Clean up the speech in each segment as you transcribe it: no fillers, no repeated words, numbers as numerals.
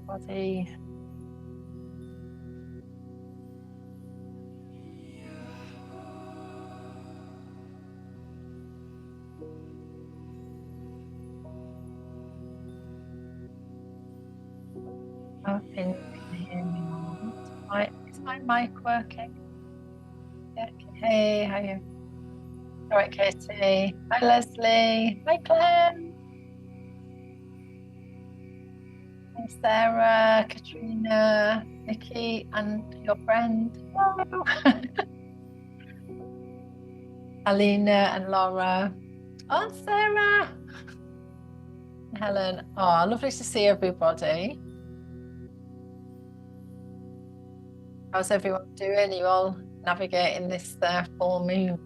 Body. Hoping you can hear me now. Is my mic working? Yeah. Hey, how are you? All right, Katie. Hi, Leslie. Hi, Claire. Hi, Sarah, Katrina, Nikki, and your friend. Hello. Alina and Laura. Oh, Sarah. Helen. Oh, lovely to see everybody. How's everyone doing? Are you all navigating this full moon?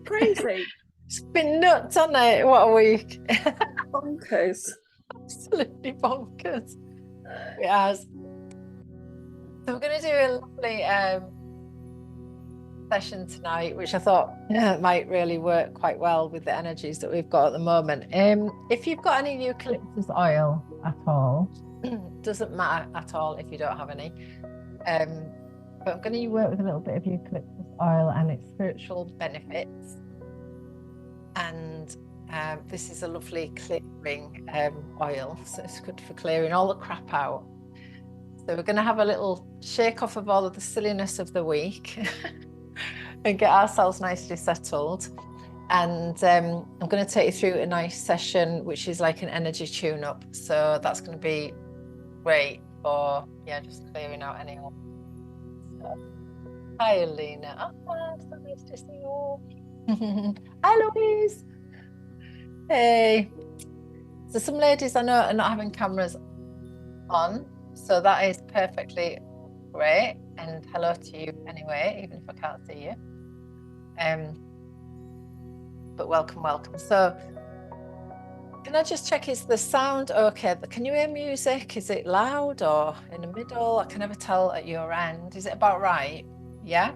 Crazy. It's been nuts, hasn't it? What a week. Bonkers. Absolutely bonkers. It has. So we're going to do a lovely session tonight, which I thought might really work quite well with the energies that we've got at the moment. If you've got any eucalyptus oil at all, doesn't matter at all if you don't have any. But I'm going to work with a little bit of eucalyptus oil and its spiritual benefits. And this is a lovely clearing oil, so it's good for clearing all the crap out. So we're going to have a little shake off of all of the silliness of the week and get ourselves nicely settled. And I'm going to take you through a nice session, which is like an energy tune-up. So that's going to be great for, just clearing out any old stuff. Hi, Alina. Oh, so nice to see you. Hi, Louise. Hey. So some ladies I know are not having cameras on, so that is perfectly great. And hello to you anyway, even if I can't see you. But welcome. So can I just check, is the sound okay? Can you hear music? Is it loud or in the middle? I can never tell at your end. Is it about right? Yeah?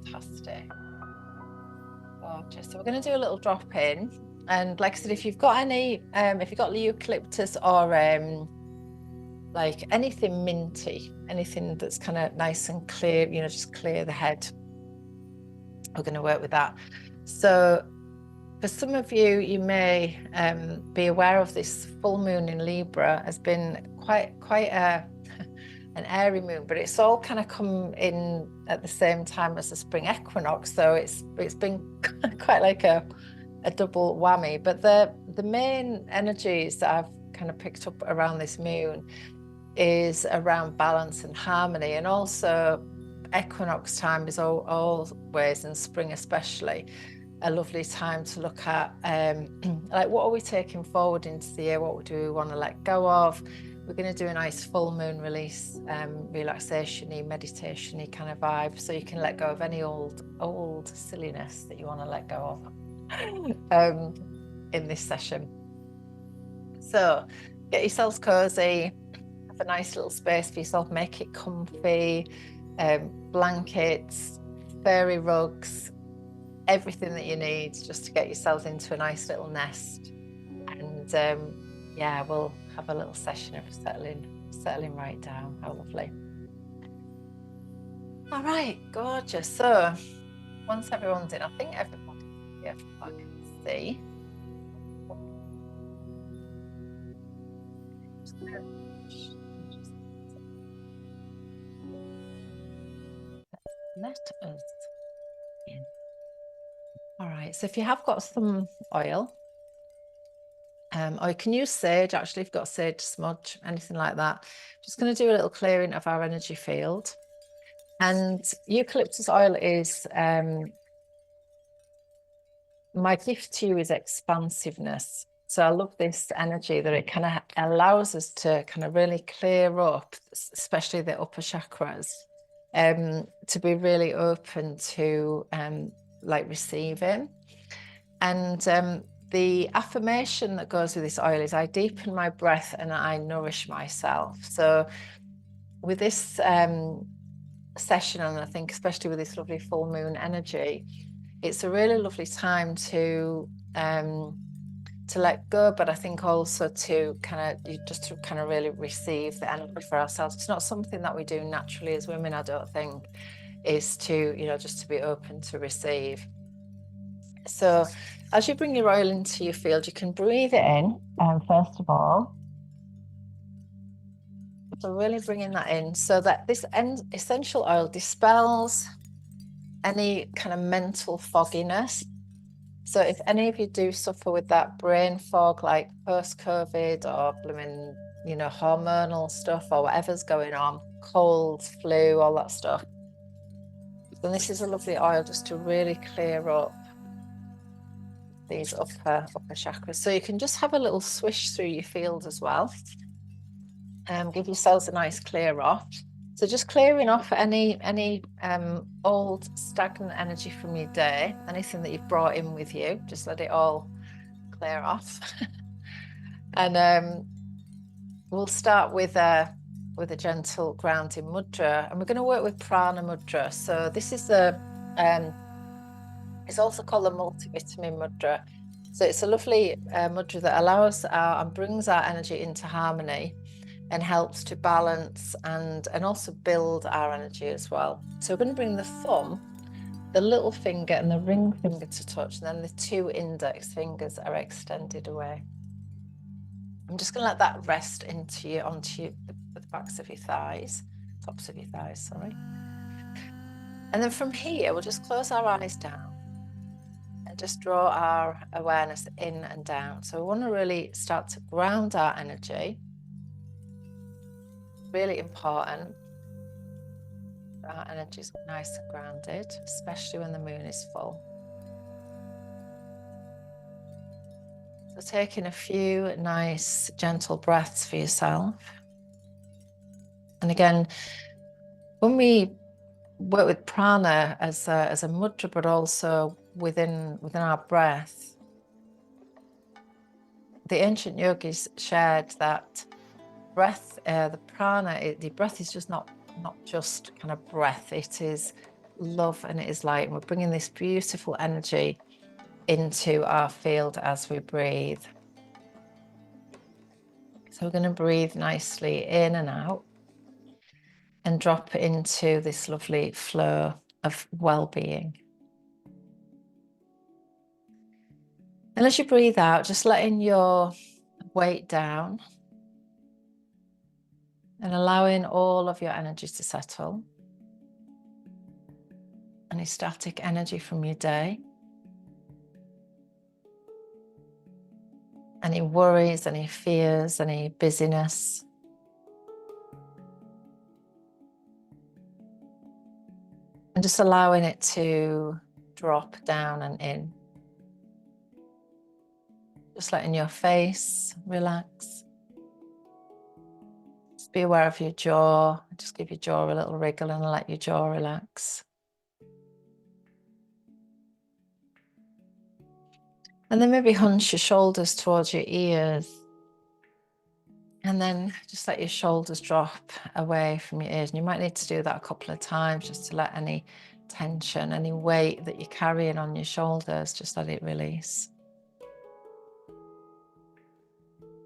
Fantastic. Gorgeous. So we're going to do a little drop in. And like I said, if you've got any, if you've got the eucalyptus or like anything minty, anything that's kind of nice and clear, just clear the head, we're going to work with that. So for some of you, you may be aware of this full moon in Libra has been quite a an airy moon, but it's all kind of come in at the same time as the spring equinox, so it's been quite like a double whammy. But the main energies that I've kind of picked up around this moon is around balance and harmony, and also equinox time is always, and spring especially, a lovely time to look at like what are we taking forward into the year, what do we want to let go of. We're going to do a nice full moon release, relaxation-y, meditation-y kind of vibe, so you can let go of any old silliness that you want to let go of in this session. So get yourselves cozy, have a nice little space for yourself, make it comfy, blankets, fairy rugs, everything that you need just to get yourselves into a nice little nest. And yeah, we'll have a little session of settling right down. How lovely. All right, gorgeous. So once everyone's in, I think everybody's here from what I can see. Let us in. All right, so if you have got some oil, or you can use sage, actually, if you've got sage smudge, anything like that. Just going to do a little clearing of our energy field. And eucalyptus oil is, my gift to you is expansiveness. So I love this energy that it kind of allows us to kind of really clear up, especially the upper chakras, to be really open to like receiving. And the affirmation that goes with this oil is, I deepen my breath and I nourish myself. So with this session, and I think especially with this lovely full moon energy, it's a really lovely time to let go, but I think also to kind of really receive the energy for ourselves. It's not something that we do naturally as women, I don't think, is to, just to be open to receive. So as you bring your oil into your field, you can breathe it in, first of all. So really bringing that in, so that this essential oil dispels any kind of mental fogginess. So if any of you do suffer with that brain fog, like post-COVID or blooming, hormonal stuff or whatever's going on, colds, flu, all that stuff, then this is a lovely oil just to really clear up these upper chakras. So you can just have a little swish through your field as well. Give yourselves a nice clear off. So just clearing off any old stagnant energy from your day, anything that you've brought in with you, just let it all clear off. And we'll start with a gentle grounding mudra, and we're going to work with prana mudra. So this is it's also called the multivitamin mudra. So it's a lovely mudra that allows and brings our energy into harmony and helps to balance and also build our energy as well. So we're going to bring the thumb, the little finger and the ring finger to touch, and then the two index fingers are extended away. I'm just going to let that rest onto the backs of your thighs, tops of your thighs, sorry. And then from here, we'll just close our eyes down and just draw our awareness in and down. So we want to really start to ground our energy. Really important. Our energy is nice and grounded, especially when the moon is full. So taking a few nice gentle breaths for yourself. And again, when we work with prana as a mudra, but also within our breath, the ancient yogis shared that breath, the prana, the breath is just not just kind of breath, it is love and it is light. And we're bringing this beautiful energy into our field as we breathe. So we're going to breathe nicely in and out and drop into this lovely flow of well-being. And as you breathe out, just letting your weight down, and allowing all of your energy to settle. Any static energy from your day. Any worries, any fears, any busyness. And just allowing it to drop down and in. Just letting your face relax. Just be aware of your jaw. Just give your jaw a little wriggle and let your jaw relax. And then maybe hunch your shoulders towards your ears. And then just let your shoulders drop away from your ears. And you might need to do that a couple of times just to let any tension, any weight that you're carrying on your shoulders, just let it release.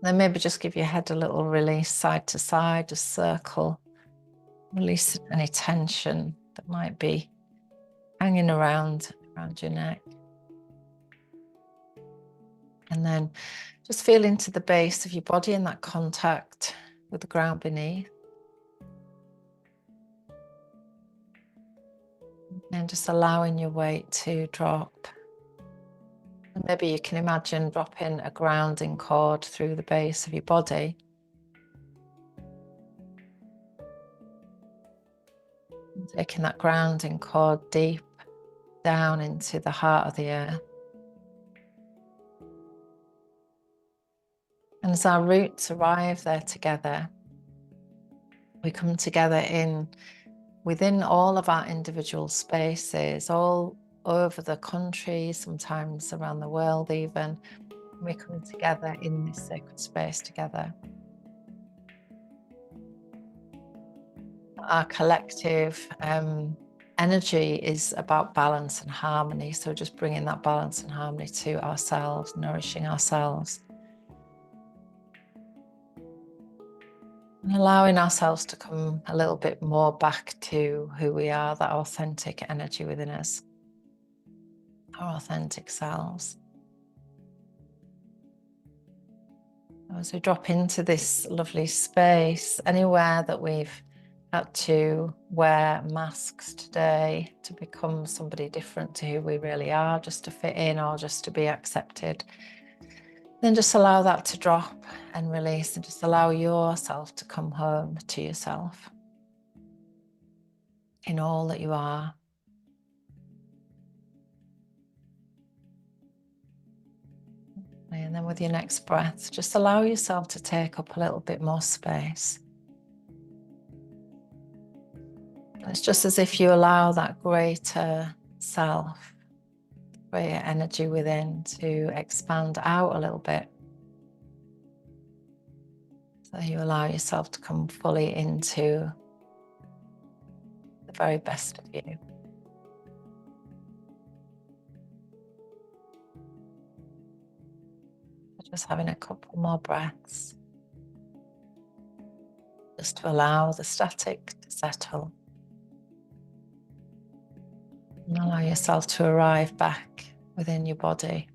Then maybe just give your head a little release side to side, just circle. Release any tension that might be hanging around your neck. And then just feel into the base of your body and that contact with the ground beneath. And just allowing your weight to drop. And maybe you can imagine dropping a grounding cord through the base of your body. And taking that grounding cord deep down into the heart of the earth. And as our roots arrive there together, we come together within all of our individual spaces, all over the country, sometimes around the world even. We come together in this sacred space together. Our collective energy is about balance and harmony. So just bringing that balance and harmony to ourselves, nourishing ourselves. And allowing ourselves to come a little bit more back to who we are, that authentic energy within us, our authentic selves. As we drop into this lovely space, anywhere that we've had to wear masks today to become somebody different to who we really are, just to fit in or just to be accepted, then just allow that to drop and release, and just allow yourself to come home to yourself in all that you are. And then with your next breath, just allow yourself to take up a little bit more space. It's just as if you allow that greater self, greater energy within to expand out a little bit. So you allow yourself to come fully into the very best of you. Just having a couple more breaths, just to allow the static to settle. And allow yourself to arrive back within your body.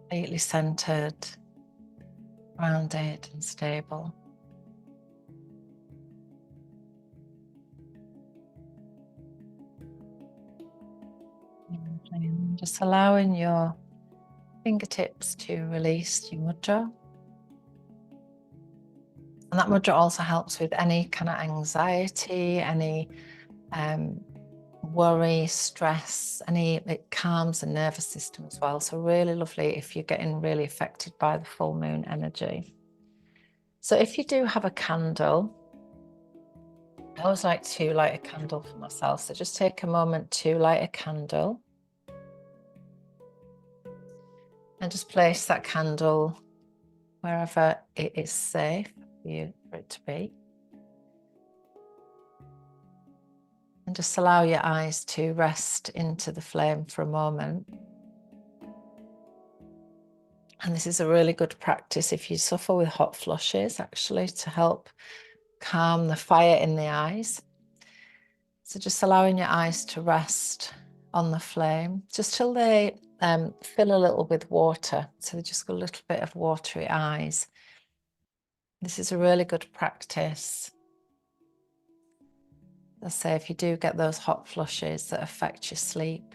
Completely centered, grounded and stable. And just allowing your fingertips to release your mudra. And that mudra also helps with any kind of anxiety, any worry, stress, it calms the nervous system as well. So really lovely if you're getting really affected by the full moon energy. So if you do have a candle, I always like to light a candle for myself. So just take a moment to light a candle. And just place that candle wherever it is safe for it to be. And just allow your eyes to rest into the flame for a moment. And this is a really good practice if you suffer with hot flushes, actually, to help calm the fire in the eyes. So just allowing your eyes to rest on the flame, just till they fill a little with water. So they just got a little bit of watery eyes. This is a really good practice. Let's say if you do get those hot flushes that affect your sleep,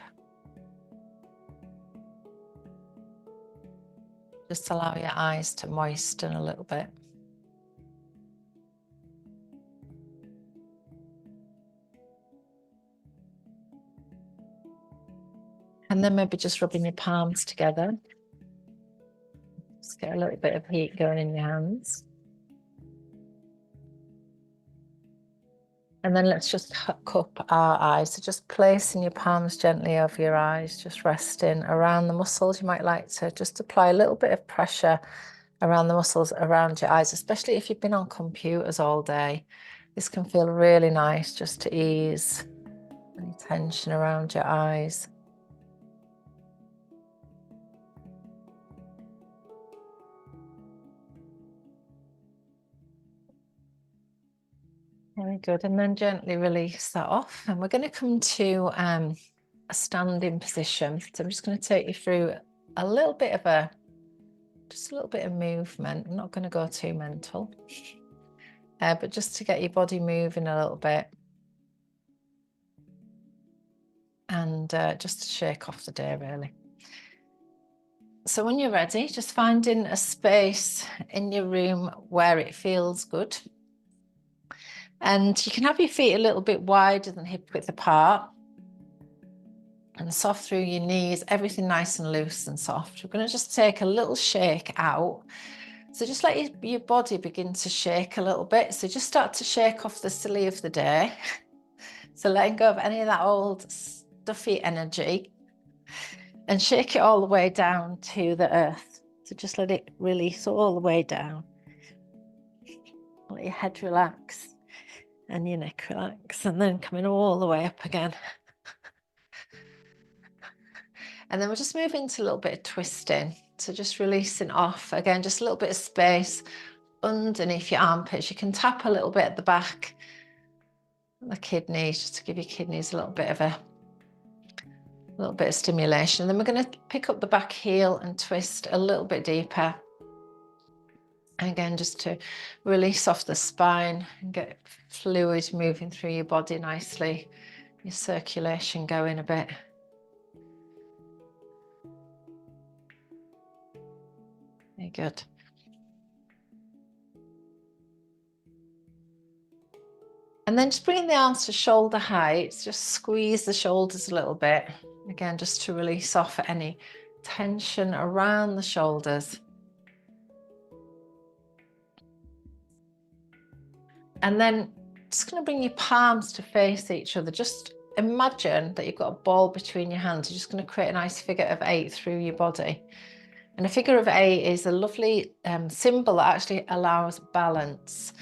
just allow your eyes to moisten a little bit. And then maybe just rubbing your palms together. Just get a little bit of heat going in your hands. And then let's just cup our eyes. So just placing your palms gently over your eyes, just resting around the muscles. You might like to just apply a little bit of pressure around the muscles around your eyes, especially if you've been on computers all day. This can feel really nice just to ease any tension around your eyes. Very good. And then gently release that off. And we're going to come to a standing position. So I'm just going to take you through a little bit of just a little bit of movement. I'm not going to go too mental, but just to get your body moving a little bit. And just to shake off the day, really. So when you're ready, just finding a space in your room where it feels good. And you can have your feet a little bit wider than hip width apart. And soft through your knees, everything nice and loose and soft. We're going to just take a little shake out. So just let your body begin to shake a little bit. So just start to shake off the silly of the day. So letting go of any of that old stuffy energy and shake it all the way down to the earth. So just let it release all the way down. Let your head relax and your neck relax, and then coming all the way up again. And then we'll just move into a little bit of twisting. So just releasing off again, just a little bit of space underneath your armpits. You can tap a little bit at the back, the kidneys, just to give your kidneys a little bit of stimulation. And then we're going to pick up the back heel and twist a little bit deeper. And again, just to release off the spine and get fluid moving through your body nicely. Your circulation going a bit. Very good. And then just bringing the arms to shoulder height, just squeeze the shoulders a little bit. Again, just to release off any tension around the shoulders. And then just going to bring your palms to face each other. Just imagine that you've got a ball between your hands. You're just going to create a nice figure of 8 through your body. And a figure of 8 is a lovely symbol that actually allows balance.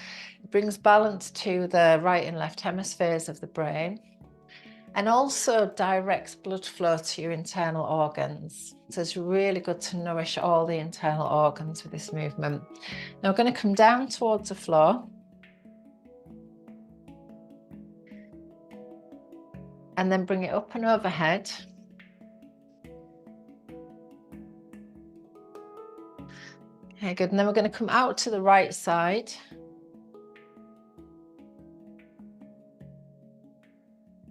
It brings balance to the right and left hemispheres of the brain, and also directs blood flow to your internal organs. So it's really good to nourish all the internal organs with this movement. Now we're going to come down towards the floor. And then bring it up and overhead. Okay, good. And then we're going to come out to the right side.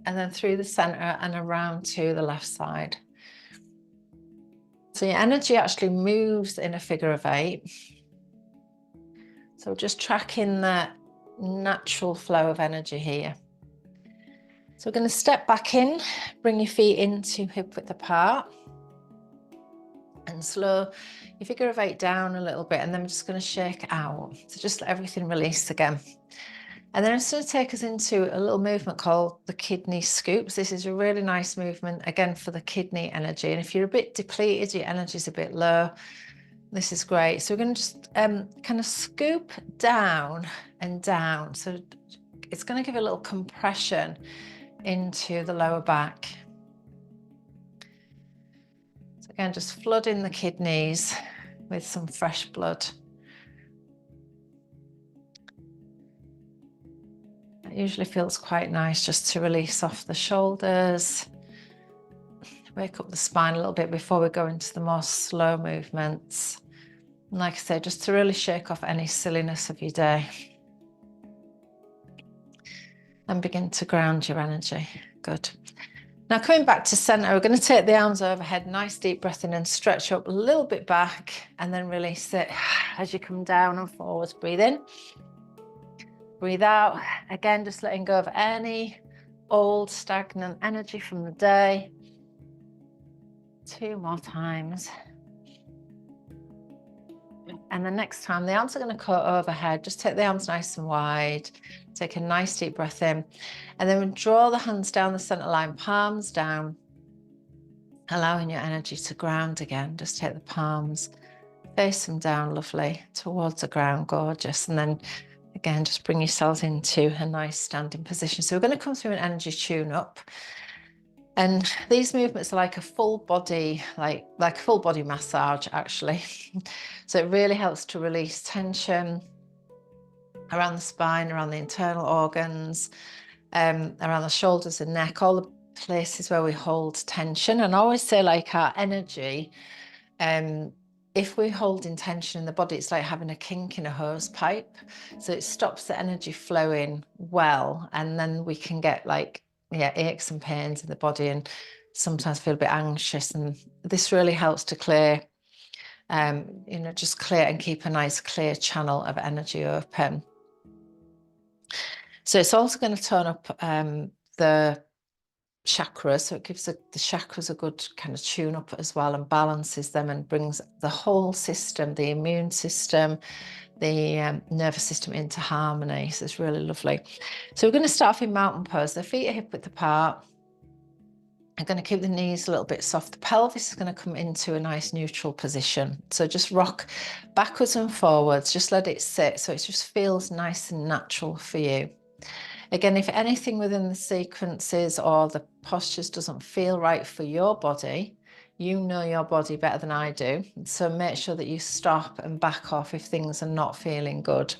And then through the center and around to the left side. So your energy actually moves in a figure of 8. So just tracking the natural flow of energy here. So we're going to step back in, bring your feet into hip width apart. And slow your figure of 8 down a little bit, and then we're just going to shake out. So just let everything release again. And then it's going to take us into a little movement called the kidney scoops. This is a really nice movement, again, for the kidney energy. And if you're a bit depleted, your energy is a bit low, this is great. So we're going to just kind of scoop down and down. So it's going to give a little compression into the lower back. So again, just flooding the kidneys with some fresh blood. It usually feels quite nice just to release off the shoulders, wake up the spine a little bit before we go into the more slow movements. And like I say, just to really shake off any silliness of your day. And begin to ground your energy. Good. Now coming back to center, we're going to take the arms overhead, nice deep breath in and stretch up a little bit back and then release it as you come down and forwards. Breathe in, breathe out. Again, just letting go of any old stagnant energy from the day. 2 more times. And the next time the arms are going to go overhead, just take the arms nice and wide. Take a nice deep breath in. And then draw the hands down the center line, palms down, allowing your energy to ground again. Just take the palms, face them down, lovely, towards the ground, gorgeous. And then again, just bring yourselves into a nice standing position. So we're going to come through an energy tune up. And these movements are like a full body, like a full body massage, actually. So it really helps to release tension around the spine, around the internal organs, around the shoulders and neck, all the places where we hold tension. And I always say, like, our energy, if we hold in tension in the body, it's like having a kink in a hose pipe. So it stops the energy flowing well, and then we can get aches and pains in the body and sometimes feel a bit anxious. And this really helps to clear, just clear and keep a nice clear channel of energy open. So it's also going to turn up the chakras, so it gives the chakras a good kind of tune up as well and balances them and brings the whole system, the immune system, the nervous system into harmony. So it's really lovely. So we're going to start off in mountain pose. The feet are hip width apart. I'm going to keep the knees a little bit soft. The pelvis is going to come into a nice neutral position. So just rock backwards and forwards. Just let it sit so it just feels nice and natural for you. Again, if anything within the sequences or the postures doesn't feel right for your body, you know your body better than I do. So make sure that you stop and back off if things are not feeling good.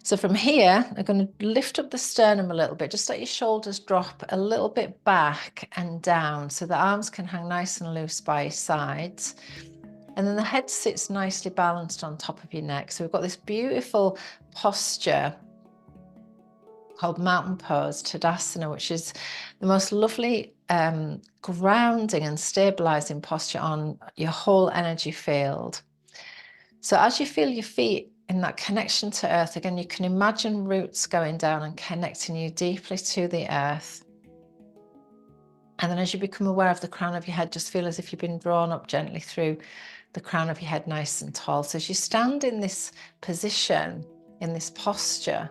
So from here, I'm going to lift up the sternum a little bit, just let your shoulders drop a little bit back and down so the arms can hang nice and loose by your sides. And then the head sits nicely balanced on top of your neck. So we've got this beautiful posture called mountain pose, Tadasana, which is the most lovely grounding and stabilizing posture on your whole energy field. So as you feel your feet in that connection to earth, again, you can imagine roots going down and connecting you deeply to the earth. And then as you become aware of the crown of your head, just feel as if you've been drawn up gently through the crown of your head, nice and tall. So as you stand in this position, in this posture,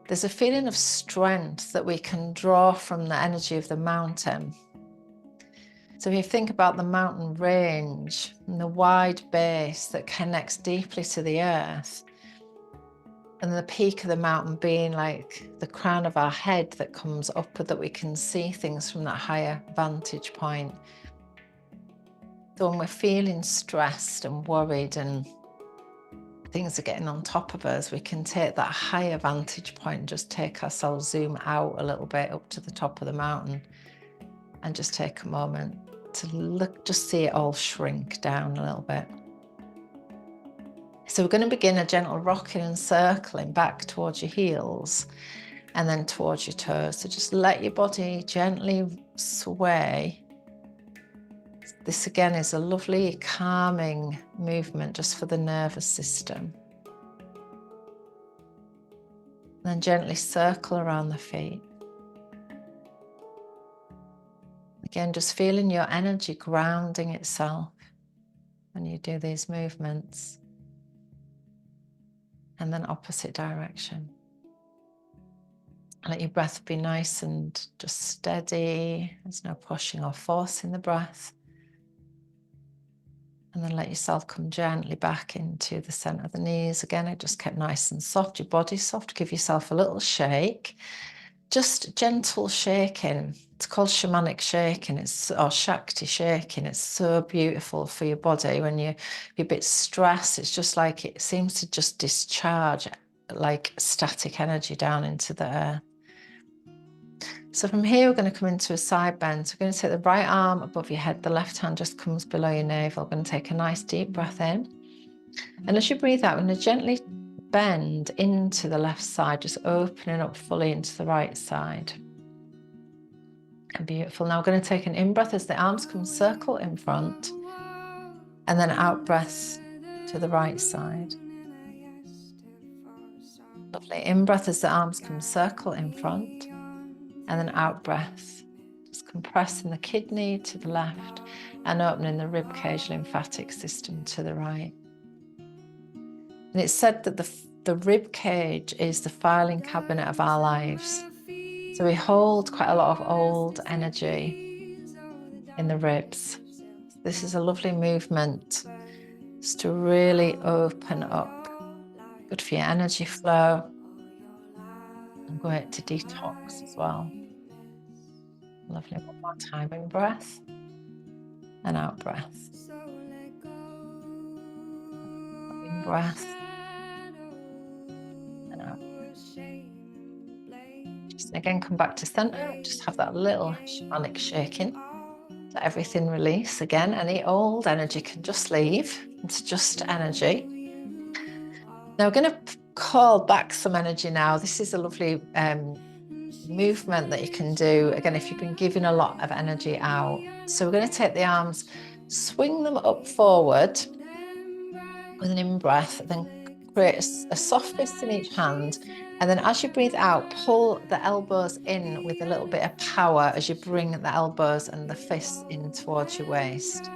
there's a feeling of strength that we can draw from the energy of the mountain. So if you think about the mountain range and the wide base that connects deeply to the earth, and the peak of the mountain being like the crown of our head that comes upward, that we can see things from that higher vantage point. So when we're feeling stressed and worried and things are getting on top of us, we can take that higher vantage point and just take ourselves, zoom out a little bit up to the top of the mountain and just take a moment to look, just see it all shrink down a little bit. So we're going to begin a gentle rocking and circling back towards your heels and then towards your toes. So just let your body gently sway. This again is a lovely calming movement just for the nervous system. Then gently circle around the feet. Again, just feeling your energy grounding itself when you do these movements. And then opposite direction. Let your breath be nice and just steady. There's no pushing or forcing the breath. And then let yourself come gently back into the center of the knees. Again, it just kept nice and soft. Your body's soft. Give yourself a little shake. Just gentle shaking. It's called shamanic shaking, or Shakti shaking. It's so beautiful for your body. When you're a bit stressed, it's just like it seems to just discharge like static energy down into the earth. So from here, we're going to come into a side bend. So we're going to take the right arm above your head. The left hand just comes below your navel. We're going to take a nice deep breath in. And as you breathe out, we're going to gently bend into the left side, just opening up fully into the right side. And beautiful. Now we're going to take an in-breath as the arms come circle in front. And then out breath to the right side. Lovely. In-breath as the arms come circle in front. And then out breath, just compressing the kidney to the left and opening the rib cage lymphatic system to the right. And it's said that the rib cage is the filing cabinet of our lives. So we hold quite a lot of old energy in the ribs. This is a lovely movement just to really open up. Good for your energy flow. And great to detox as well. Lovely. One more time. In breath and out breath. In breath and out. Just again, come back to center. Just have that little shamanic shaking. Let everything release. Again, any old energy can just leave. It's just energy. Now we're going to call back some energy now. This is a lovely movement that you can do, again, if you've been giving a lot of energy out. So we're going to take the arms, swing them up forward with an in-breath, then create a soft fist in each hand. And then as you breathe out, pull the elbows in with a little bit of power as you bring the elbows and the fists in towards your waist.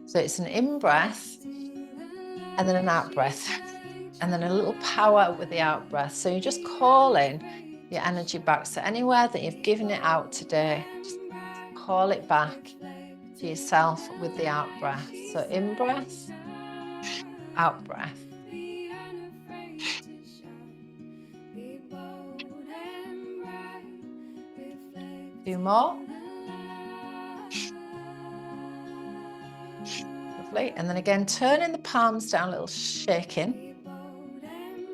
So it's an in-breath and then an out-breath. And then a little power with the out breath. So you're just calling your energy back. So anywhere that you've given it out today, just call it back to yourself with the out breath. So in breath, out breath. Two more. Lovely. And then again, turning the palms down, a little shaking.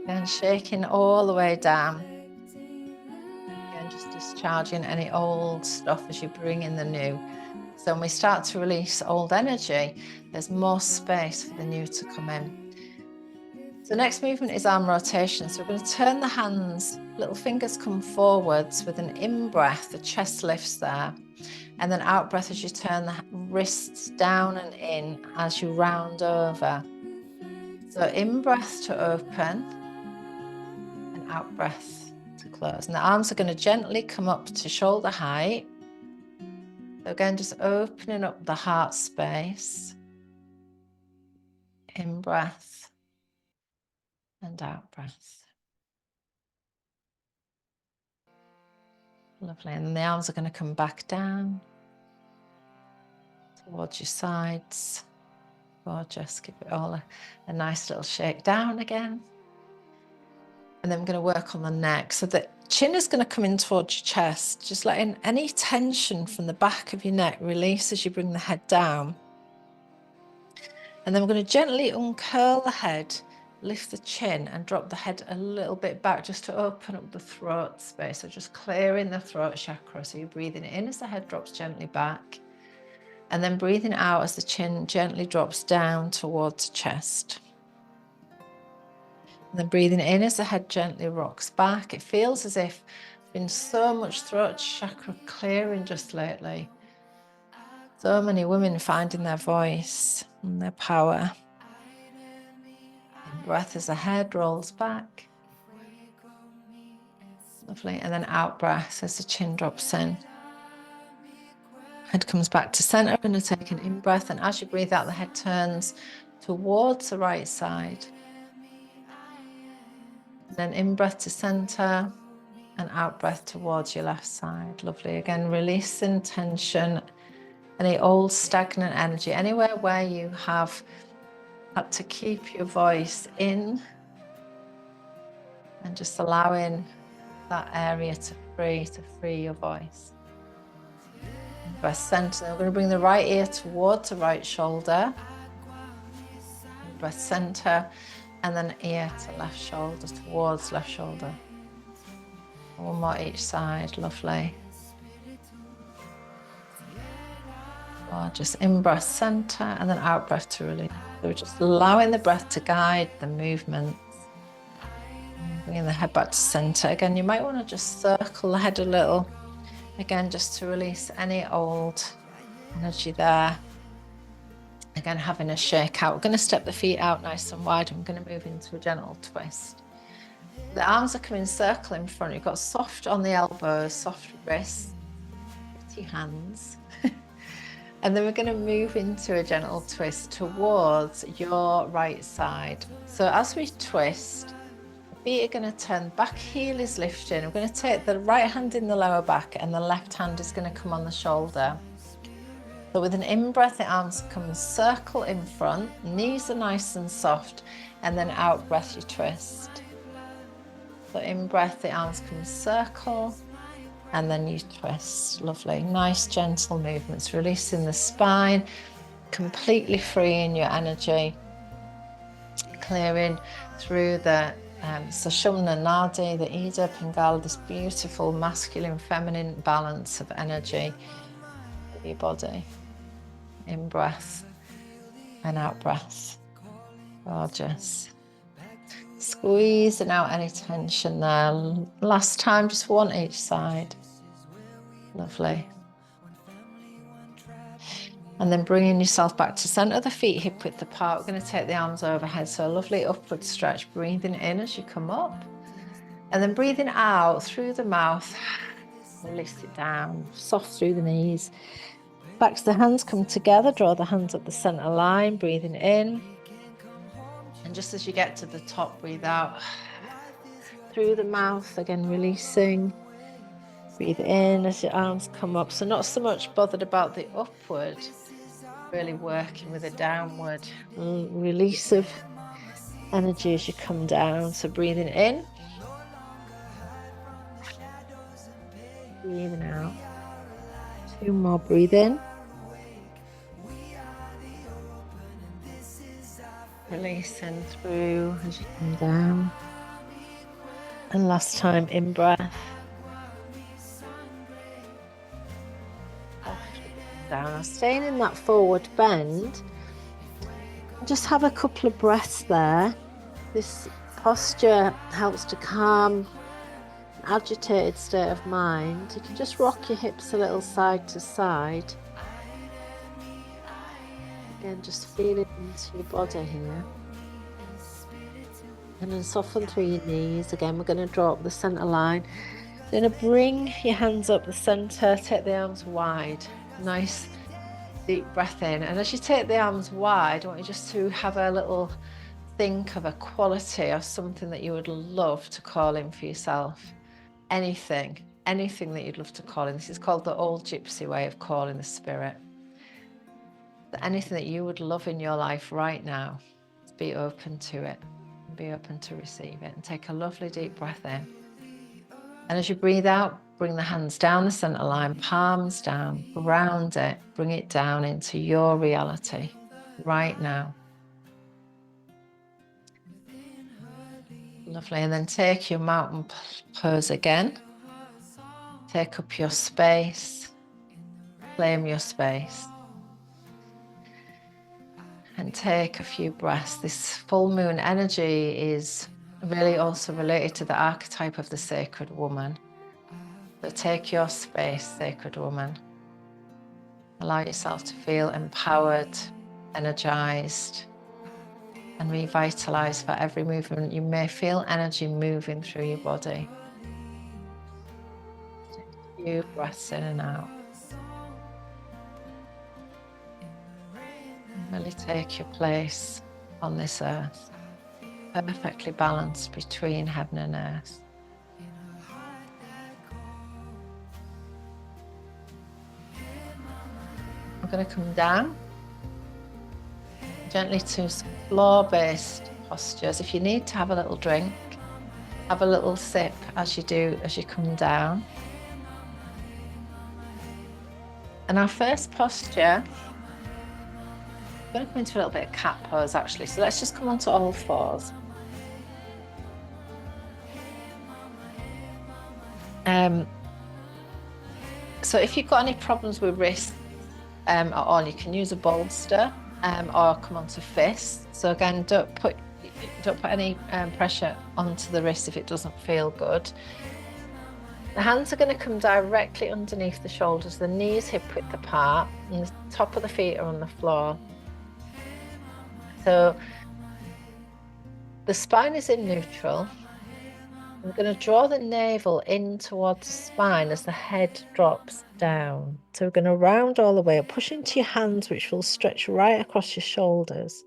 And shaking all the way down. Again, just discharging any old stuff as you bring in the new. So when we start to release old energy, there's more space for the new to come in. So the next movement is arm rotation. So we're going to turn the hands, little fingers come forwards with an in-breath, the chest lifts there. And then out breath as you turn the wrists down and in as you round over. So in-breath to open. Out breath to close. And the arms are going to gently come up to shoulder height. So again, just opening up the heart space. In breath and out breath. Lovely. And then the arms are going to come back down towards your sides. Gorgeous. Give it all a nice little shake down again. And then we're going to work on the neck. So the chin is going to come in towards your chest, just letting any tension from the back of your neck release as you bring the head down. And then we're going to gently uncurl the head, lift the chin and drop the head a little bit back just to open up the throat space. So just clearing the throat chakra. So you're breathing in as the head drops gently back. And then breathing out as the chin gently drops down towards the chest. And then breathing in as the head gently rocks back. It feels as if there's been so much throat chakra clearing just lately. So many women finding their voice and their power. In breath as the head rolls back. Lovely. And then out breath as the chin drops in. Head comes back to center. I'm going to take an in breath, and as you breathe out, the head turns towards the right side. Then in breath to center and out breath towards your left side. Lovely. Again, releasing tension, any old stagnant energy, anywhere where you have had to keep your voice in, and just allowing that area to free your voice. Breath center. We're going to bring the right ear towards the right shoulder. Breath center. And then ear to left shoulder, towards left shoulder. One more each side, lovely. Or just in-breath center and then out-breath to release. So we're just allowing the breath to guide the movements. Bringing the head back to center. Again, you might want to just circle the head a little. Again, just to release any old energy there. Again, having a shake out. We're going to step the feet out nice and wide. I'm going to move into a gentle twist. The arms are coming circle in front. You've got soft on the elbows, soft wrists, pretty hands. And then we're going to move into a gentle twist towards your right side. So as we twist, the feet are going to turn, back heel is lifting. We're going to take the right hand in the lower back and the left hand is going to come on the shoulder. So with an in-breath, the arms come circle in front, knees are nice and soft, and then out-breath you twist. So in-breath, the arms come circle, and then you twist. Lovely, nice gentle movements, releasing the spine, completely freeing your energy, clearing through the Sushumna Nadi, the Ida Pingala, this beautiful masculine feminine balance of energy of your body. In breath and out breath. Gorgeous. Squeezing out any tension there. Last time, just one each side. Lovely. And then bringing yourself back to center, the feet hip width apart. We're going to take the arms overhead. So a lovely upward stretch, breathing in as you come up. And then breathing out through the mouth. Release it down, soft through the knees. Back to the hands, come together, draw the hands up the center line, breathing in. And just as you get to the top, breathe out through the mouth, again releasing. Breathe in as your arms come up. So not so much bothered about the upward, really working with a downward release of energy as you come down. So breathing in. Breathing out. 2 more, breathe in. Releasing through as you come down. And last time, in breath. Down. Staying in that forward bend. Just have a couple of breaths there. This posture helps to calm an agitated state of mind. You can just rock your hips a little side to side. Again, just feel it into your body here. And then soften through your knees. Again, we're going to draw up the center line. You're going to bring your hands up the center, take the arms wide. Nice deep breath in. And as you take the arms wide, I want you just to have a little think of a quality or something that you would love to call in for yourself. Anything that you'd love to call in. This is called the old gypsy way of calling the spirit. Anything that you would love in your life right now, be open to it. Be open to receive it. And take a lovely deep breath in. And as you breathe out, bring the hands down the center line, palms down, ground it, bring it down into your reality right now. Lovely. And then take your mountain pose again. Take up your space. Claim your space. And take a few breaths. This full moon energy is really also related to the archetype of the sacred woman. So take your space, sacred woman. Allow yourself to feel empowered, energized, and revitalized for every movement. You may feel energy moving through your body. Take a few breaths in and out. Really take your place on this earth, perfectly balanced between heaven and earth. I'm going to come down gently to some floor-based postures. If you need to have a little drink, have a little sip as you come down. And our first posture, I'm going to come into a little bit of cat pose actually. So let's just come onto all fours. So if you've got any problems with wrists, or you can use a bolster or come onto fists. So again, don't put any pressure onto the wrist if it doesn't feel good. The hands are going to come directly underneath the shoulders, the knees hip width apart, and the top of the feet are on the floor. So the spine is in neutral. I'm going to draw the navel in towards the spine as the head drops down. So we're going to round all the way up, push into your hands, which will stretch right across your shoulders.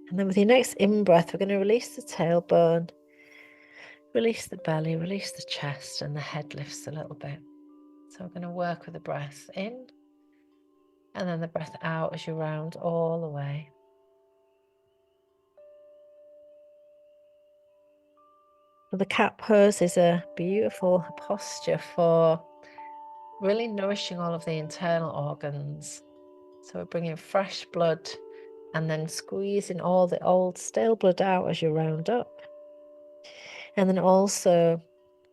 And then with your next in-breath, we're going to release the tailbone, release the belly, release the chest, and the head lifts a little bit. So we're going to work with the breath in and then the breath out as you round all the way. So the cat pose is a beautiful posture for really nourishing all of the internal organs. So we're bringing fresh blood and then squeezing all the old stale blood out as you round up. And then also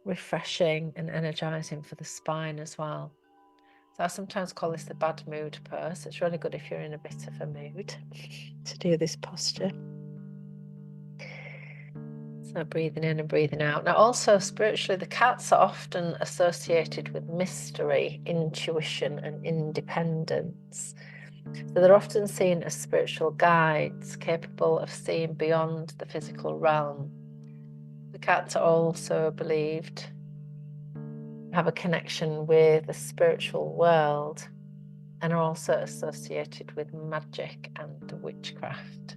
refreshing and energizing for the spine as well. So I sometimes call this the bad mood pose. It's really good if you're in a bit of a mood to do this posture. So breathing in and breathing out. Now also spiritually, the cats are often associated with mystery, intuition and independence. So they're often seen as spiritual guides capable of seeing beyond the physical realm. The cats are also believed to have a connection with the spiritual world and are also associated with magic and witchcraft.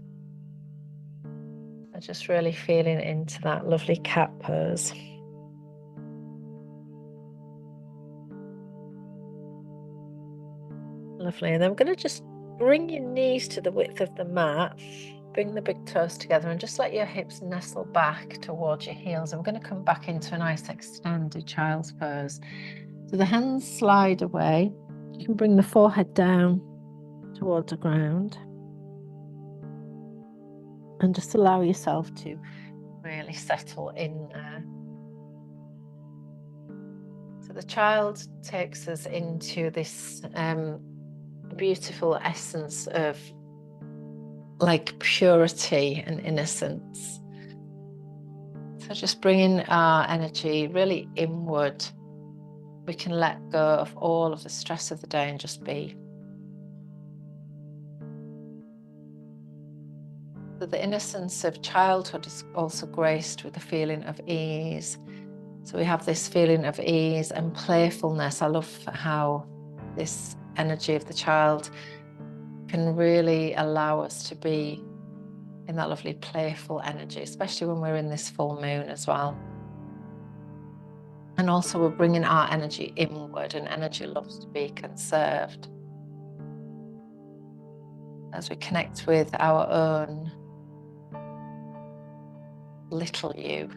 So just really feeling into that lovely cat pose. Lovely. And then I'm going to just bring your knees to the width of the mat. Bring the big toes together and just let your hips nestle back towards your heels. And we're going to come back into a nice extended child's pose. So the hands slide away. You can bring the forehead down towards the ground. And just allow yourself to really settle in there. So the child takes us into this beautiful essence of like purity and innocence. So just bringing our energy really inward. We can let go of all of the stress of the day and just be. So the innocence of childhood is also graced with a feeling of ease. So we have this feeling of ease and playfulness. I love how this energy of the child can really allow us to be in that lovely playful energy, especially when we're in this full moon as well. And also we're bringing our energy inward, and energy loves to be conserved. As we connect with our own little you,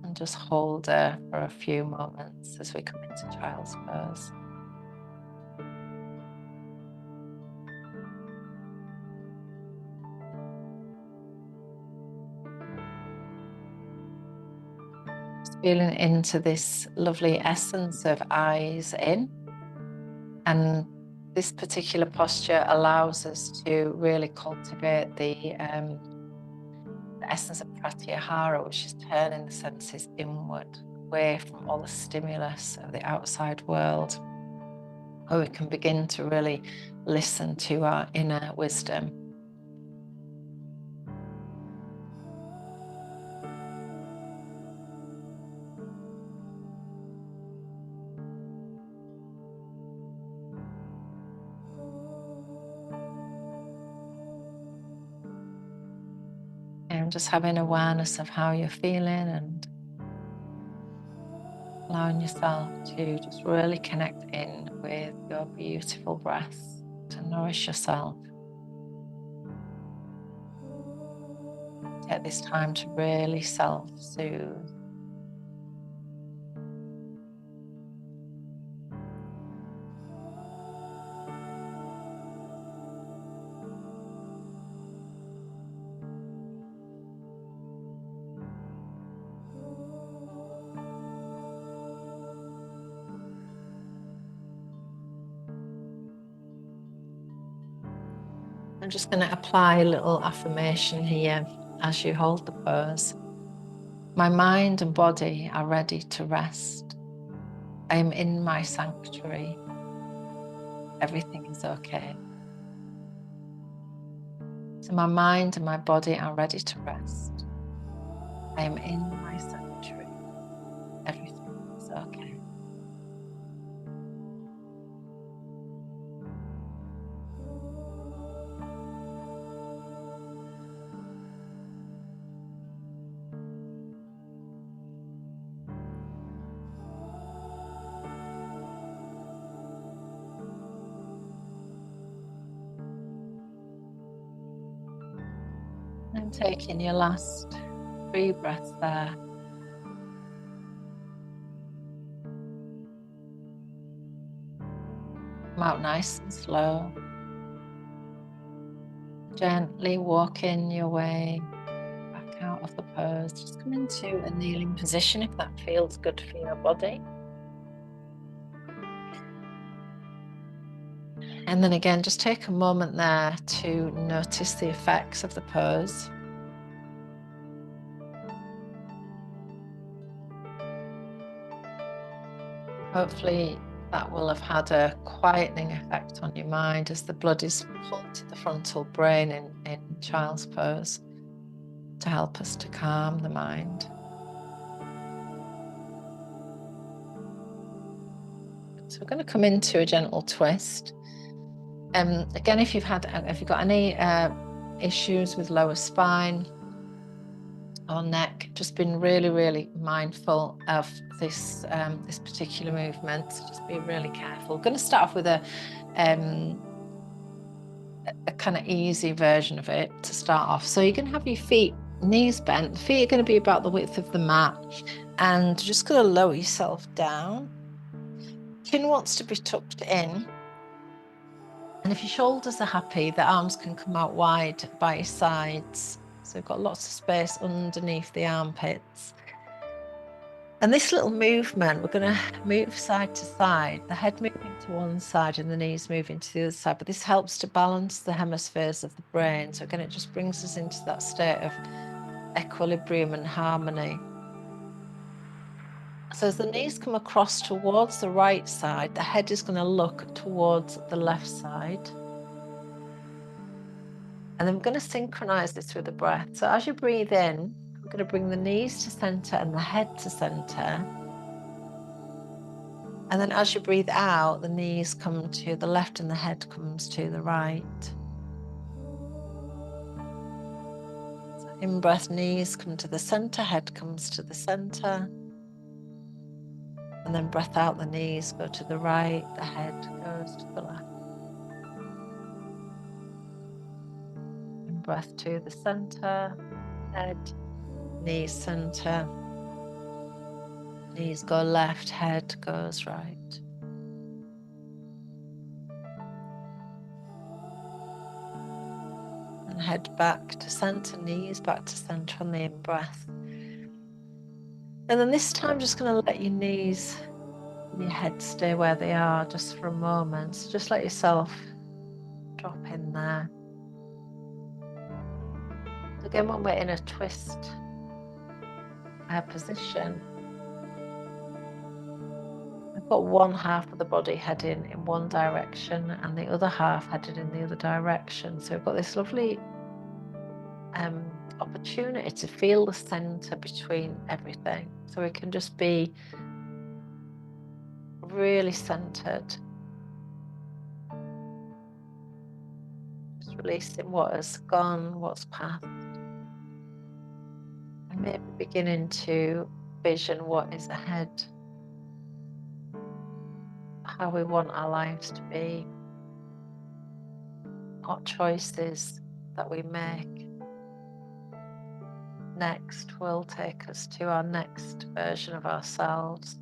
and just hold her for a few moments as we come into child's pose. Just feeling into this lovely essence of eyes in. And this particular posture allows us to really cultivate the essence of pratyahara, which is turning the senses inward, away from all the stimulus of the outside world, where we can begin to really listen to our inner wisdom. And just having awareness of how you're feeling and allowing yourself to just really connect in with your beautiful breath to nourish yourself. Take this time to really self-soothe. I'm just going to apply a little affirmation here as you hold the pose. My mind and body are ready to rest. I am in my sanctuary. Everything is okay. So my mind and my body are ready to rest. I am in my sanctuary. Everything is okay. And taking your last 3 breaths there. Come out nice and slow. Gently walking your way back out of the pose. Just come into a kneeling position if that feels good for your body. And then again, just take a moment there to notice the effects of the pose. Hopefully that will have had a quietening effect on your mind as the blood is pulled to the frontal brain in child's pose to help us to calm the mind. So we're going to come into a gentle twist. Again, if you've got any issues with lower spine or neck, just been really, really mindful of this this particular movement. So just be really careful. I'm going to start off with a kind of easy version of it to start off. So you're going to have your feet, knees bent. The feet are going to be about the width of the mat, and just going to lower yourself down. Chin wants to be tucked in. And if your shoulders are happy, the arms can come out wide by your sides. So we've got lots of space underneath the armpits. And this little movement, we're going to move side to side, the head moving to one side and the knees moving to the other side. But this helps to balance the hemispheres of the brain. So again, it just brings us into that state of equilibrium and harmony. So as the knees come across towards the right side, the head is going to look towards the left side. And then we're going to synchronize this with the breath. So as you breathe in, we're going to bring the knees to center and the head to center. And then as you breathe out, the knees come to the left and the head comes to the right. So in breath, knees come to the center, head comes to the center. And then breath out, the knees go to the right, the head goes to the left. And breath to the center, head, knees center. Knees go left, head goes right. And head back to center, knees back to center on the in-breath. And then this time, just going to let your knees and your head stay where they are just for a moment. So just let yourself drop in there. So again, when we're in a twist position, I've got one half of the body heading in one direction and the other half headed in the other direction. So we've got this lovely opportunity to feel the center between everything. So we can just be really centered. Just releasing what has gone, what's past. And maybe beginning to vision what is ahead. How we want our lives to be. What choices that we make next will take us to our next version of ourselves.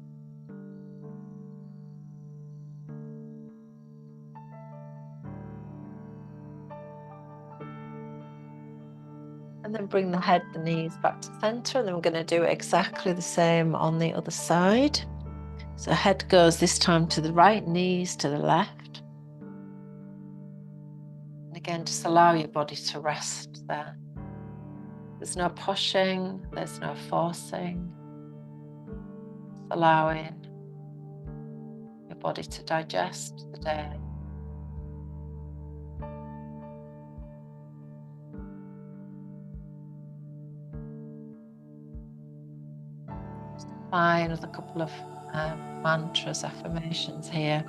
And then bring the head, the knees back to center, and then we're going to do exactly the same on the other side. So head goes this time to the right, knees to the left. And again, then just allow your body to rest there. There's no pushing, there's no forcing. Just allowing your body to digest the day. Just apply another couple of mantras, affirmations here.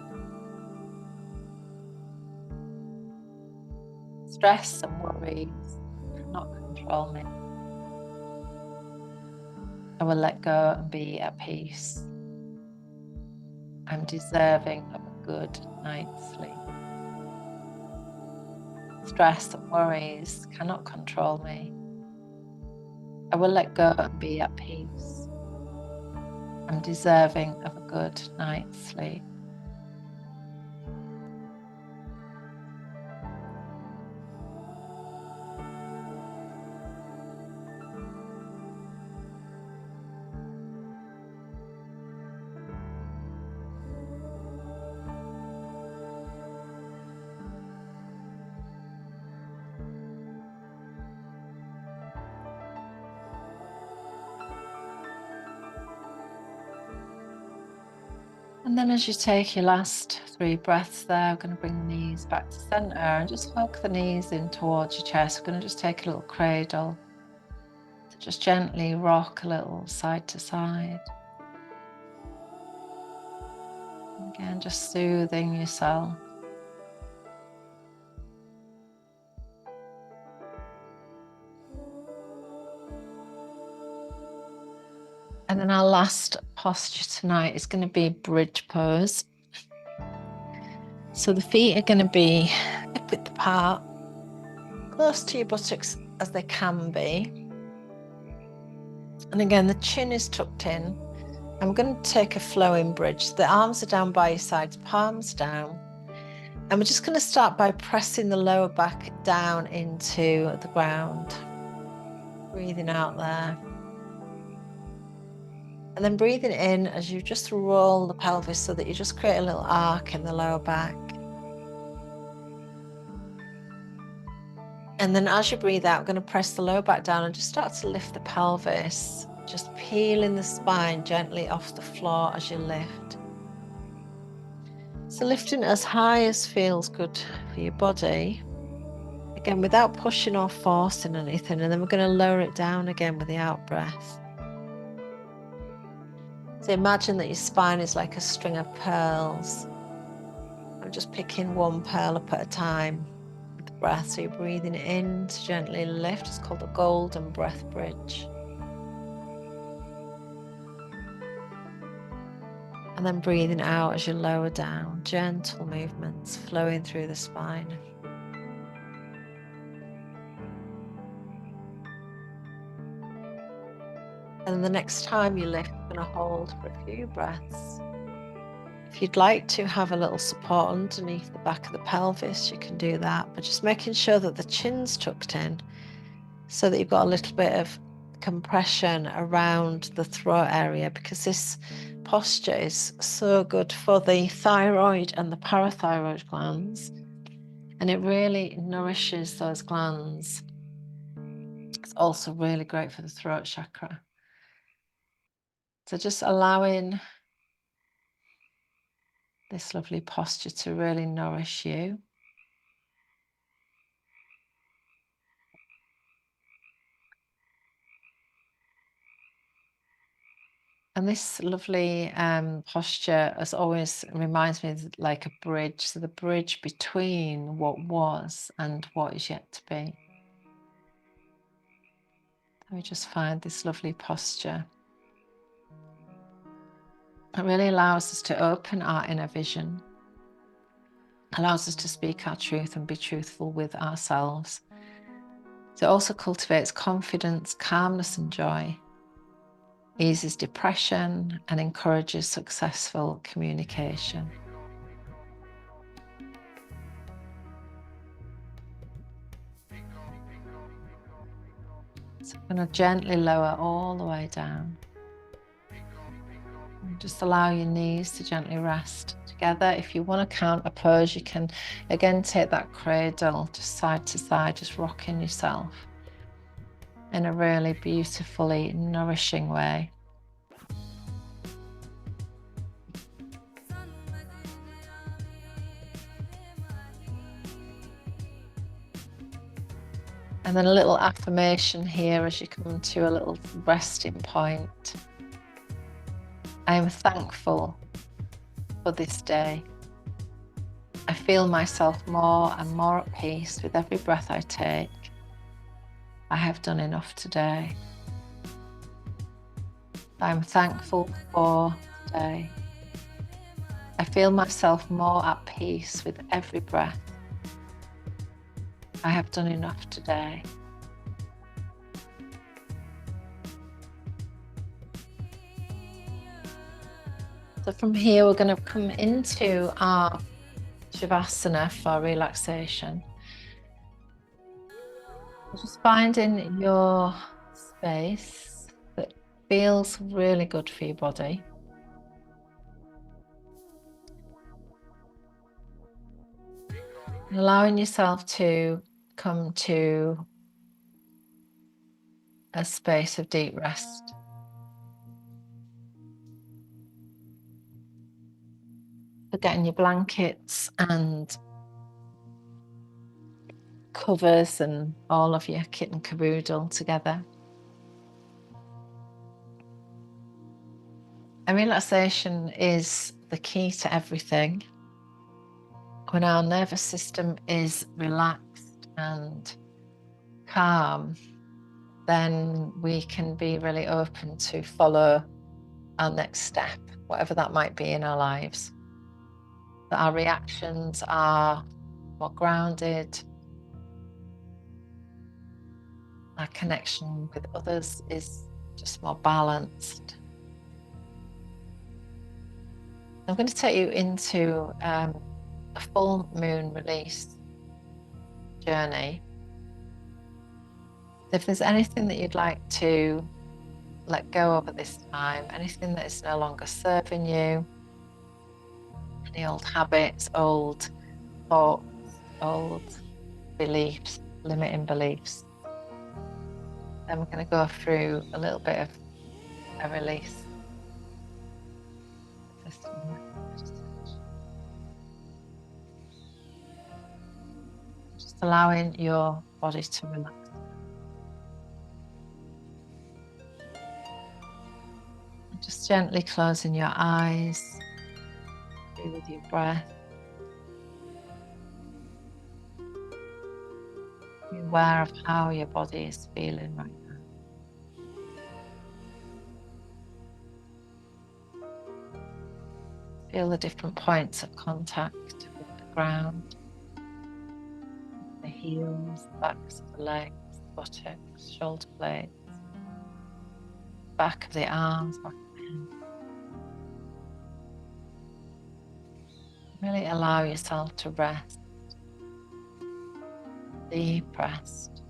Stress and worries cannot control me. I will let go and be at peace. I'm deserving of a good night's sleep. Stress and worries cannot control me. I will let go and be at peace. I'm deserving of a good night's sleep. And then as you take your last 3 breaths there, we're going to bring the knees back to center and just hook the knees in towards your chest. We're going to just take a little cradle to just gently rock a little side to side. Again, just soothing yourself. And then our last posture tonight is going to be bridge pose. So the feet are going to be hip width apart, close to your buttocks as they can be. And again, the chin is tucked in. I'm going to take a flowing bridge. The arms are down by your sides, palms down. And we're just going to start by pressing the lower back down into the ground. Breathing out there. And then breathing in as you just roll the pelvis so that you just create a little arc in the lower back. And then as you breathe out, I'm going to press the lower back down and just start to lift the pelvis. Just peeling the spine gently off the floor as you lift. So lifting as high as feels good for your body. Again, without pushing or forcing anything. And then we're going to lower it down again with the out breath. So imagine that your spine is like a string of pearls. I'm just picking one pearl up at a time with the breath. So you're breathing in to gently lift. It's called the golden breath bridge. And then breathing out as you lower down, gentle movements flowing through the spine. And the next time you lift, you're going to hold for a few breaths. If you'd like to have a little support underneath the back of the pelvis, you can do that, but just making sure that the chin's tucked in so that you've got a little bit of compression around the throat area, because this posture is so good for the thyroid and the parathyroid glands, and it really nourishes those glands. It's also really great for the throat chakra. So just allowing this lovely posture to really nourish you. And this lovely posture, as always, reminds me of like a bridge. So the bridge between what was and what is yet to be. So we just find this lovely posture. It really allows us to open our inner vision, allows us to speak our truth and be truthful with ourselves. So it also cultivates confidence, calmness, and joy, eases depression, and encourages successful communication. So I'm going to gently lower all the way down. Just allow your knees to gently rest together. If you want to counter pose, you can again take that cradle just side to side, just rocking yourself in a really beautifully nourishing way. And then a little affirmation here as you come to a little resting point. I am thankful for this day. I feel myself more and more at peace with every breath I take. I have done enough today. I am thankful for today. I feel myself more at peace with every breath. I have done enough today. So from here, we're going to come into our Shavasana for relaxation. Just finding your space that feels really good for your body. And allowing yourself to come to a space of deep rest. Forgetting your blankets and covers and all of your kit and caboodle together. And relaxation is the key to everything. When our nervous system is relaxed and calm, then we can be really open to follow our next step, whatever that might be in our lives. That our reactions are more grounded, our connection with others is just more balanced. I'm going to take you into a full moon release journey. If there's anything that you'd like to let go of at this time, anything that is no longer serving you, any old habits, old thoughts, old beliefs, limiting beliefs, then we're going to go through a little bit of a release. Just allowing your body to relax. And just gently closing your eyes, be with your breath. Be aware of how your body is feeling right now. Feel the different points of contact with the ground, the heels, the backs of the legs, buttocks, shoulder blades, back of the arms, back of the hands. Really allow yourself to rest, deep rest.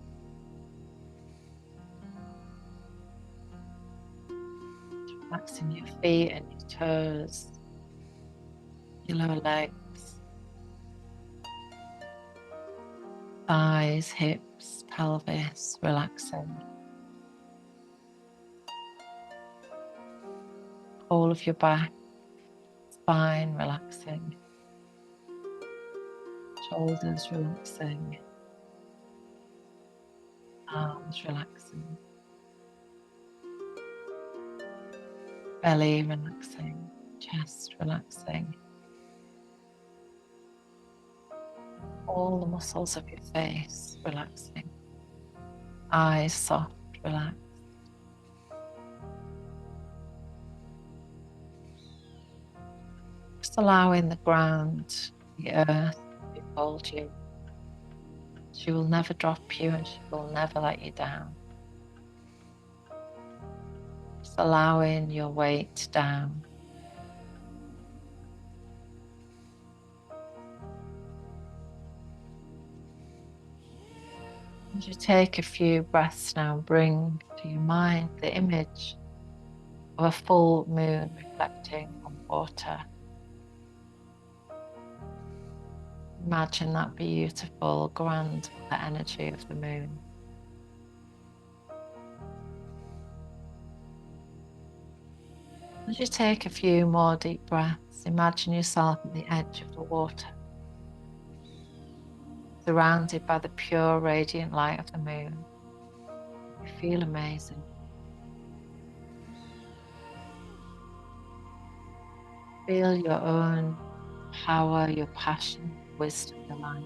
Relaxing your feet and your toes, your lower legs, thighs, hips, pelvis, relaxing. All of your back, spine relaxing. Shoulders relaxing. Arms relaxing. Belly relaxing. Chest relaxing. All the muscles of your face relaxing. Eyes soft, relaxed. Just allowing the ground, the earth to hold you. She will never drop you and she will never let you down. Just allowing your weight down. As you take a few breaths now, bring to your mind the image of a full moon reflecting on water. Imagine that beautiful, grand energy of the moon. As you take a few more deep breaths, imagine yourself at the edge of the water, surrounded by the pure, radiant light of the moon. You feel amazing. Feel your own power, your passion, wisdom, your light.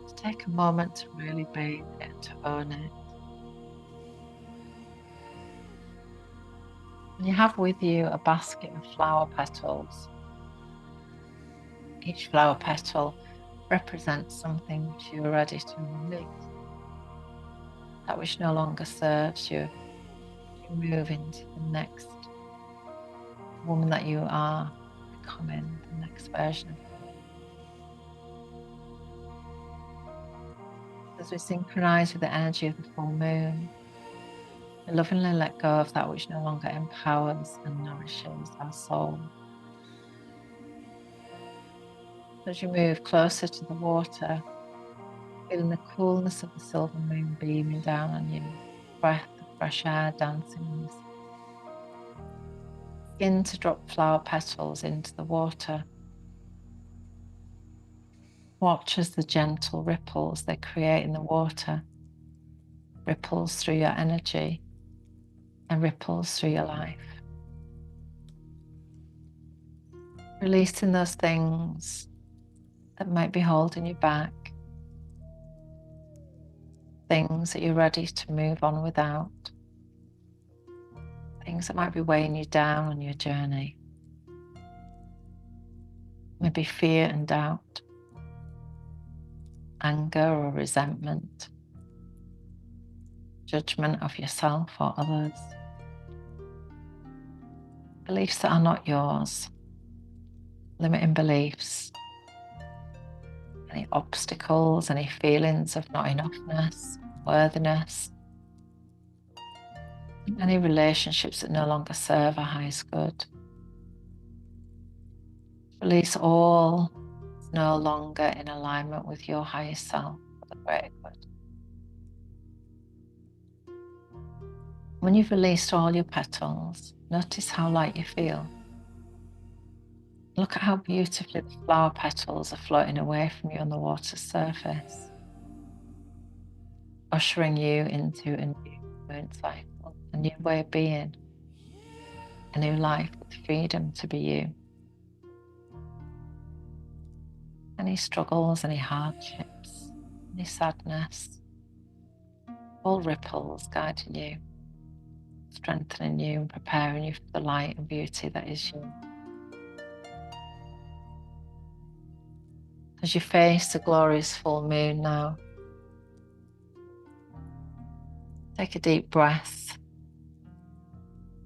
Just take a moment to really bathe it and to own it. And you have with you a basket of flower petals. Each flower petal represents something which you are ready to release. That which no longer serves you. You move into the next woman that you are becoming, the next version of you. As we synchronize with the energy of the full moon, we lovingly let go of that which no longer empowers and nourishes our soul. As you move closer to the water, feeling the coolness of the silver moon beaming down on you, breath of fresh air dancing on your skin. Begin to drop flower petals into the water. Watch as the gentle ripples they create in the water, ripples through your energy and ripples through your life. Releasing those things that might be holding you back, things that you're ready to move on without, things that might be weighing you down on your journey. Maybe fear and doubt, anger or resentment, judgment of yourself or others, beliefs that are not yours, limiting beliefs, any obstacles, any feelings of not enoughness, worthiness, any relationships that no longer serve our highest good. Release all that's no longer in alignment with your highest self for the greater good. When you've released all your petals, notice how light you feel. Look at how beautifully the flower petals are floating away from you on the water's surface, ushering you into a new moon cycle, a new way of being, a new life with freedom to be you. Any struggles, any hardships, any sadness, all ripples guiding you, strengthening you and preparing you for the light and beauty that is you. As you face the glorious full moon now, take a deep breath.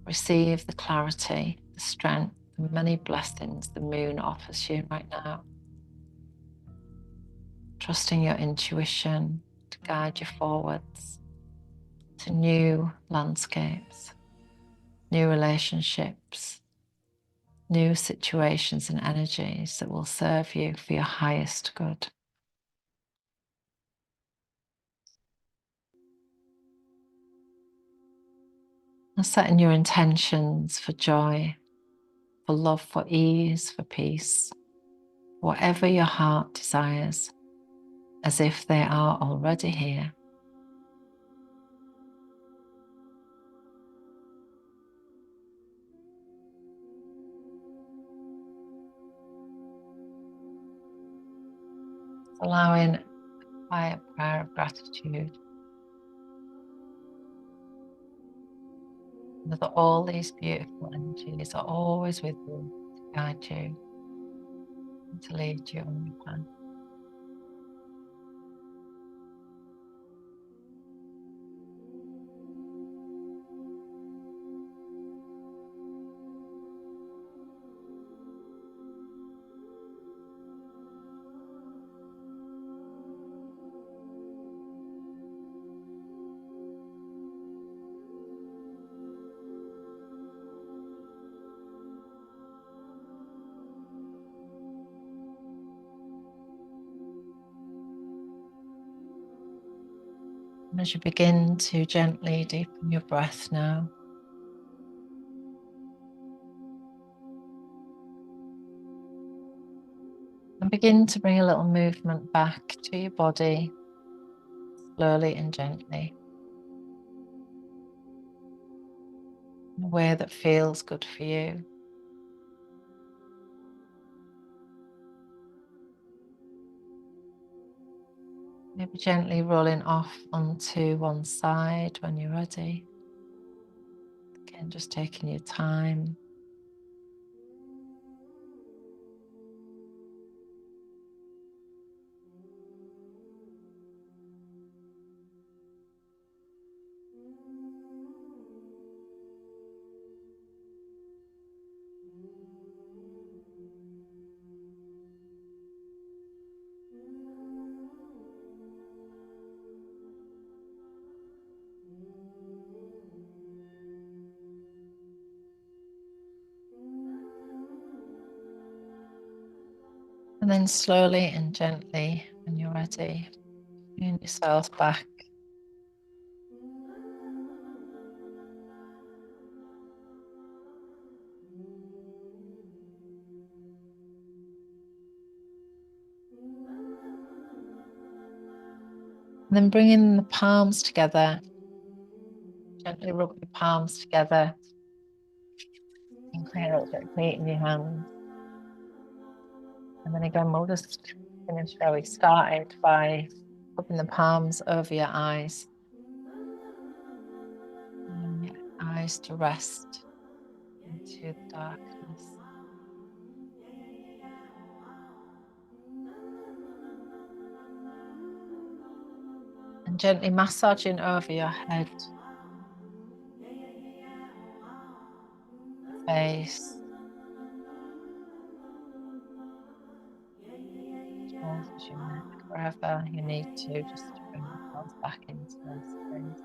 Receive the clarity, the strength, the many blessings the moon offers you right now. Trusting your intuition to guide you forwards to new landscapes, new relationships, new situations and energies that will serve you for your highest good. And setting your intentions for joy, for love, for ease, for peace, whatever your heart desires, as if they are already here. Allowing a quiet prayer of gratitude that all these beautiful energies are always with you to guide you and to lead you on your path. As you begin to gently deepen your breath now, and begin to bring a little movement back to your body, slowly and gently, in a way that feels good for you. Maybe gently rolling off onto one side when you're ready. Again, just taking your time. And then slowly and gently, when you're ready, bring yourself back. And then bringing the palms together, gently rub your palms together and clear out that weight in your hands. And then again, we'll just finish where we started by putting the palms over your eyes. Allowing your eyes to rest into the darkness. And gently massaging over your head, face, shoulders, your neck, wherever you need to, just to bring yourself back into those space.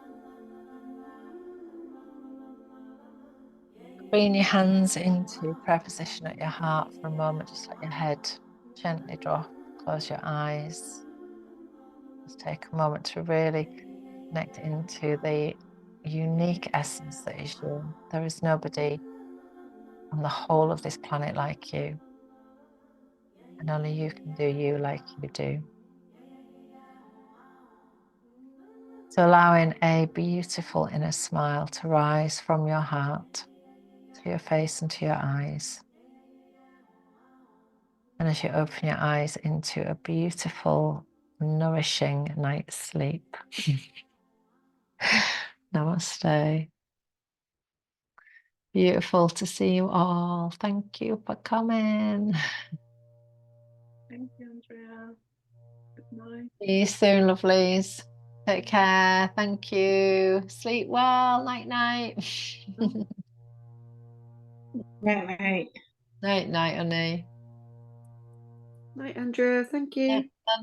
Bringing your hands into prayer position at your heart for a moment, just let your head gently drop, close your eyes. Just take a moment to really connect into the unique essence that is you. There is nobody on the whole of this planet like you, and only you can do you like you do. So allowing a beautiful inner smile to rise from your heart to your face and to your eyes. And as you open your eyes into a beautiful, nourishing night's sleep. Namaste. Beautiful to see you all. Thank you for coming. Thank you, Andrea. Good night. See you soon, lovelies. Take care. Thank you. Sleep well. Night, night. Night, night. Night, night, honey. Night, Andrea. Thank you.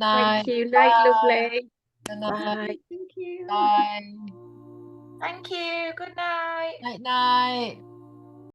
Night. Thank you. Night, lovely. Night. Bye. Thank you. Bye. Thank you. Good night. Night, night.